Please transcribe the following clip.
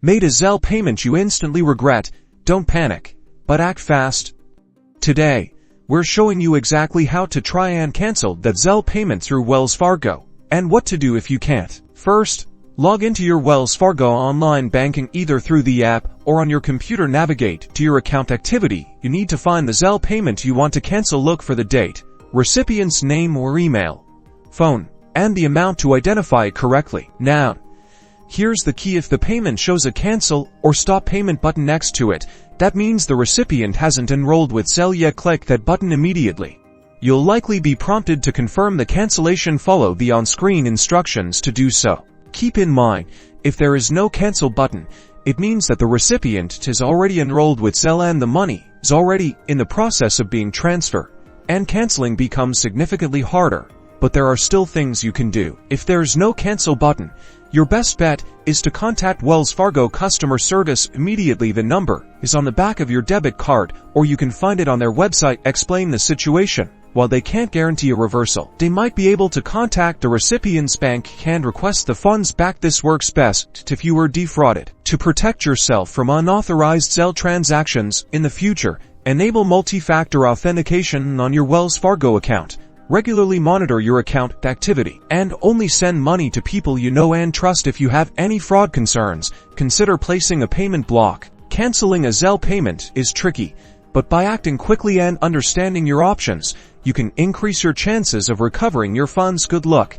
Made a Zelle payment you instantly regret? Don't panic, but act fast. Today, we're showing you exactly how to try and cancel that Zelle payment through Wells Fargo, and what to do if you can't. First, log into your Wells Fargo online banking either through the app or on your computer. Navigate to your account activity. You need to find the Zelle payment you want to cancel. Look for the date, recipient's name or email, phone, and the amount to identify it correctly. Now, here's the key. If the payment shows a cancel or stop payment button next to it, that means the recipient hasn't enrolled with Zelle yet. Click that button immediately. You'll likely be prompted to confirm the cancellation. Follow the on-screen instructions to do so. Keep in mind, if there is no cancel button, it means that the recipient is already enrolled with Zelle and the money is already in the process of being transferred, and canceling becomes significantly harder. But there are still things you can do. If there's no cancel button, your best bet is to contact Wells Fargo customer service immediately. The number is on the back of your debit card, or you can find it on their website. Explain the situation. While they can't guarantee a reversal, they might be able to contact the recipient's bank and request the funds back. This works best if you were defrauded. To protect yourself from unauthorized Zelle transactions in the future, enable multi-factor authentication on your Wells Fargo account. Regularly monitor your account activity and only send money to people you know and trust. If you have any fraud concerns, consider placing a payment block. Canceling a Zelle payment is tricky, but by acting quickly and understanding your options, you can increase your chances of recovering your funds. Good luck.